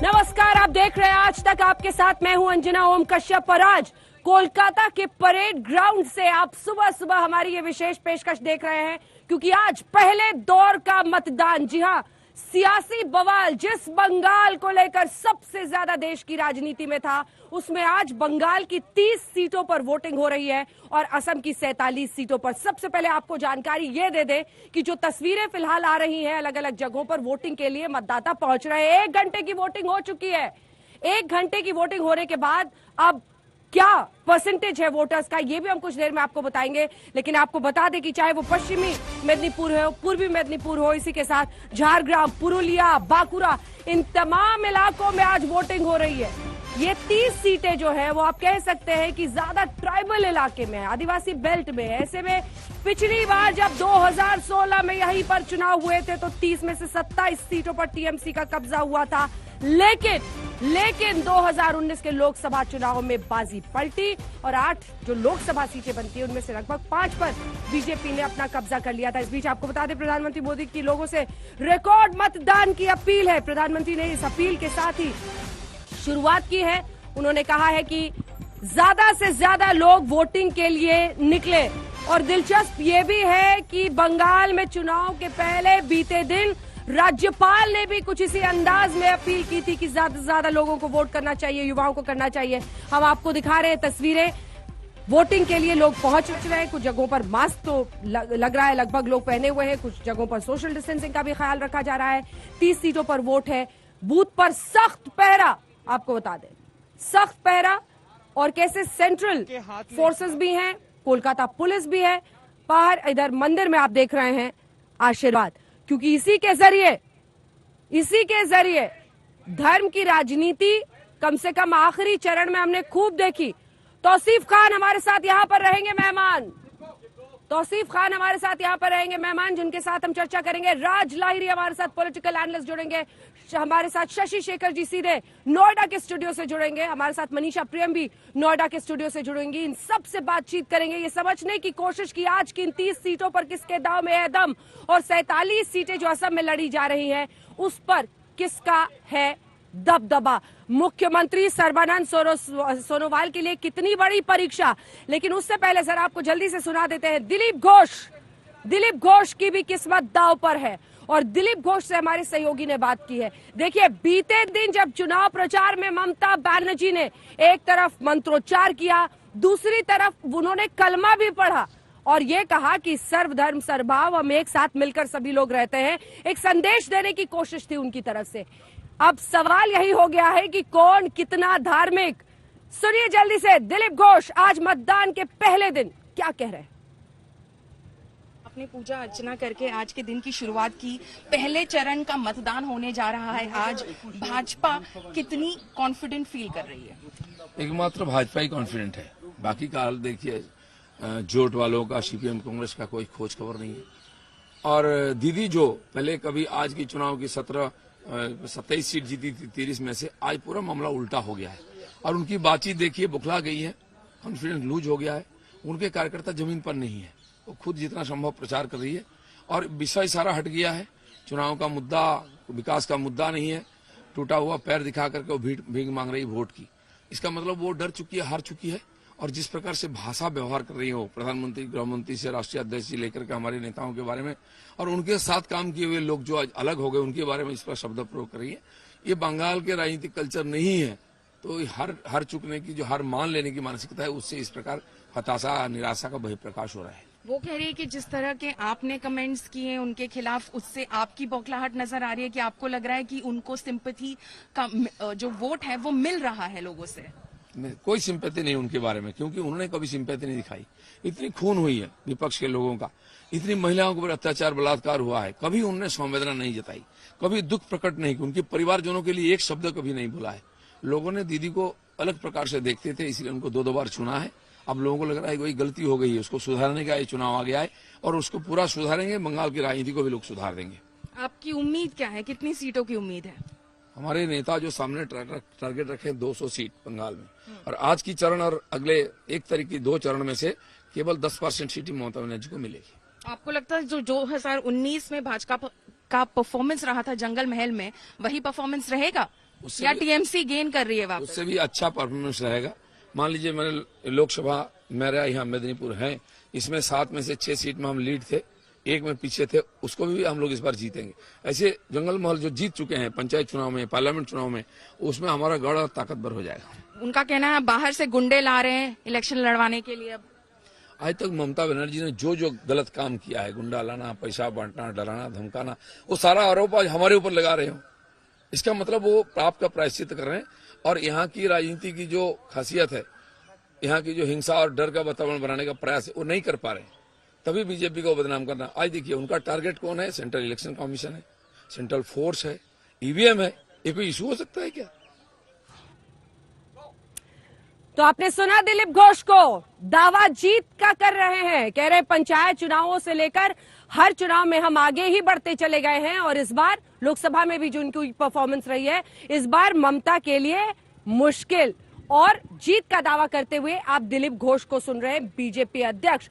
नमस्कार, आप देख रहे हैं आज तक। आपके साथ मैं हूं अंजना ओम कश्यप और आज कोलकाता के परेड ग्राउंड से आप सुबह सुबह हमारी ये विशेष पेशकश देख रहे हैं, क्योंकि आज पहले दौर का मतदान, जी हां, सियासी बवाल जिस बंगाल को लेकर सबसे ज्यादा देश की राजनीति में था, उसमें आज बंगाल की 30 सीटों पर वोटिंग हो रही है और असम की 47 सीटों पर। सबसे पहले आपको जानकारी ये दे दे कि जो तस्वीरें फिलहाल आ रही हैं, अलग अलग जगहों पर वोटिंग के लिए मतदाता पहुंच रहे हैं। 1 घंटे की वोटिंग हो चुकी है। 1 घंटे की वोटिंग होने के बाद अब क्या परसेंटेज है वोटर्स का, ये भी हम कुछ देर में आपको बताएंगे। लेकिन आपको बता दें कि चाहे वो पश्चिमी मेदिनीपुर हो, पूर्वी मेदिनीपुर हो, इसी के साथ झारग्राम, पुरुलिया, बांकुरा, इन तमाम इलाकों में आज वोटिंग हो रही है। ये 30 सीटें जो है वो आप कह सकते हैं कि ज्यादा ट्राइबल इलाके में है, आदिवासी बेल्ट में है। ऐसे में पिछली बार जब 2016 में यहीं पर चुनाव हुए थे तो 30 में से 27 सीटों पर टीएमसी का कब्जा हुआ था। लेकिन 2019 के लोकसभा चुनाव में बाजी पलटी और 8 जो लोकसभा सीटें बनती है उनमें से लगभग 5 पर बीजेपी ने अपना कब्जा कर लिया था। इस बीच आपको बता दें, प्रधानमंत्री मोदी की लोगों से रिकॉर्ड मतदान की अपील है। प्रधानमंत्री ने इस अपील के साथ ही शुरुआत की है। उन्होंने कहा है कि ज्यादा से ज्यादा लोग वोटिंग के लिए निकले और दिलचस्प ये भी है कि बंगाल में चुनाव के पहले बीते दिन राज्यपाल ने भी कुछ इसी अंदाज में अपील की थी कि ज्यादा से ज्यादा लोगों को वोट करना चाहिए, युवाओं को करना चाहिए। हम आपको दिखा रहे हैं तस्वीरें। वोटिंग के लिए लोग पहुंच रहे हैं। कुछ जगहों पर मास्क तो लग रहा है लगभग लोग पहने हुए हैं, कुछ जगहों पर सोशल डिस्टेंसिंग का भी ख्याल रखा जा रहा है। 30 सीटों पर वोट है। बूथ पर सख्त पहरा, आपको बता दें, सख्त पहरा, और कैसे सेंट्रल फोर्सेस भी हैं, कोलकाता पुलिस भी है। बाहर इधर मंदिर में आप देख रहे हैं आशीर्वाद, क्योंकि इसी के जरिए धर्म की राजनीति कम से कम आखिरी चरण में हमने खूब देखी। तौसीफ खान हमारे साथ यहाँ पर रहेंगे मेहमान, जिनके साथ हम चर्चा करेंगे। राज लाहिरी हमारे साथ पॉलिटिकल एनालिस्ट जुड़ेंगे हमारे साथ। शशि शेखर जी सीधे नोएडा के स्टूडियो से जुड़ेंगे हमारे साथ। मनीषा प्रियम भी नोएडा के स्टूडियो से जुड़ेंगी। इन सब से बातचीत करेंगे, ये समझने की कोशिश की आज की इन 30 सीटों पर किसके दांव में है दम, और 47 सीटें जो असम में लड़ी जा रही हैं उस पर किसका है दबदबा। मुख्यमंत्री सर्बानंद सोनोवाल के लिए कितनी बड़ी परीक्षा। लेकिन उससे पहले सर आपको जल्दी से सुना देते हैं, दिलीप घोष की भी किस्मत दांव पर है और दिलीप घोष से हमारे सहयोगी ने बात की है। देखिए, बीते दिन जब चुनाव प्रचार में ममता बनर्जी ने एक तरफ मंत्रोच्चार किया, दूसरी तरफ उन्होंने कलमा भी पढ़ा और ये कहा कि सर्वधर्म सर्वभाव, हम एक साथ मिलकर सभी लोग रहते हैं। एक संदेश देने की कोशिश थी उनकी तरफ से। अब सवाल यही हो गया है कि कौन कितना धार्मिक। सुनिए जल्दी से दिलीप घोष आज मतदान के पहले दिन क्या कह रहे हैं। अपनी पूजा अर्चना करके आज के दिन की शुरुआत की। पहले चरण का मतदान होने जा रहा है आज। भाजपा कितनी कॉन्फिडेंट फील कर रही है? एकमात्र भाजपा ही कॉन्फिडेंट है, बाकी का हाल देखिए, जोट वालों का, सीपीएम कांग्रेस का कोई खोज खबर नहीं है। और दीदी जो पहले कभी आज की चुनाव की 27 सीट जीती थी 30 में से, आज पूरा मामला उल्टा हो गया है और उनकी बातचीत देखिए बुखला गई है, कॉन्फिडेंस लूज हो गया है। उनके कार्यकर्ता जमीन पर नहीं है, वो खुद जितना संभव प्रचार कर रही है और विषय सारा हट गया है। चुनाव का मुद्दा विकास का मुद्दा नहीं है, टूटा हुआ पैर दिखा करके वो भीख मांग रही वोट की। इसका मतलब वो डर चुकी है, हार चुकी है। और जिस प्रकार से भाषा व्यवहार कर रही हो प्रधानमंत्री, गृहमंत्री से राष्ट्रीय अध्यक्ष जी लेकर के हमारे नेताओं के बारे में, और उनके साथ काम किए हुए लोग जो आज अलग हो गए उनके बारे में इस पर शब्द प्रयोग कर रही है, ये बंगाल के राजनीतिक कल्चर नहीं है। तो हर चुकने की, जो हार मान लेने की मानसिकता है, उससे इस प्रकार हताशा, निराशा का बहिर्प्रकाश हो रहा है। वो कह रही है कि जिस तरह के आपने कमेंट्स किए उनके खिलाफ, उससे आपकी बौखलाहट नजर आ रही है कि आपको लग रहा है कि उनको सिंपैथी का जो वोट है वो मिल रहा है लोगों से। कोई सिंपैथी नहीं उनके बारे में, क्योंकि उन्होंने कभी सिंपैथी नहीं दिखाई। इतनी खून हुई है विपक्ष के लोगों का, इतनी महिलाओं के ऊपर अत्याचार बलात्कार हुआ है, कभी उन्होंने संवेदना नहीं जताई, कभी दुख प्रकट नहीं किया, उनके परिवारजनों के लिए एक शब्द कभी नहीं बोला है। लोगों ने दीदी को अलग प्रकार से देखते थे, इसलिए उनको 2 बार चुना है। अब लोगों को लग रहा है कोई गलती हो गई है, उसको सुधारने का ये चुनाव आ गया है और उसको पूरा सुधारेंगे। बंगाल की राजनीति को भी लोग सुधार देंगे। आपकी उम्मीद क्या है, कितनी सीटों की उम्मीद है? हमारे नेता जो सामने टारगेट रखे 200 सीट बंगाल में, और आज की चरण और अगले 1 तारीख की 2 चरण में से केवल 10% सीट ममता बनर्जी को मिलेगी। आपको लगता है जो 2019 में भाजपा का परफॉर्मेंस रहा था जंगल महल में, वही परफॉर्मेंस रहेगा? उससे या भी- टीएमसी गेन कर रही है वापस? उससे भी अच्छा परफॉर्मेंस रहेगा। मान लीजिए मैंने लोकसभा मेरा यहाँ मेदिनीपुर है, इसमें 7 में से 6 सीट में हम लीड थे, 1 में पीछे थे, उसको भी हम लोग इस बार जीतेंगे। ऐसे जंगल महल जो जीत चुके हैं पंचायत चुनाव में, पार्लियामेंट चुनाव में, उसमें हमारा गढ़ और ताकतवर हो जाएगा। उनका कहना है बाहर से गुंडे ला रहे हैं इलेक्शन लड़वाने के लिए। अब आज तक ममता बनर्जी ने जो जो गलत काम किया है, गुंडा लाना, पैसा बांटना, डराना, धमकाना, वो सारा आरोप आज हमारे ऊपर लगा रहे हो। इसका मतलब वो पाप का प्रायश्चित कर रहे हैं। और यहाँ की राजनीति की जो खासियत है, यहाँ की जो हिंसा और डर का वातावरण बनाने का प्रयास है, वो नहीं कर पा रहे, तभी बीजेपी को बदनाम करना। आज देखिए उनका टारगेट कौन है? सेंट्रल इलेक्शन कमीशन है, सेंट्रल फोर्स है, ईवीएम है। ये कोई इशू हो सकता है क्या? तो आपने सुना दिलीप घोष को, दावा जीत का कर रहे हैं। कह रहे पंचायत चुनावों से लेकर हर चुनाव में हम आगे ही बढ़ते चले गए हैं और इस बार लोकसभा में भी जो उनकी परफॉर्मेंस रही है, इस बार ममता के लिए मुश्किल। और जीत का दावा करते हुए आप दिलीप घोष को सुन रहे हैं, बीजेपी अध्यक्ष।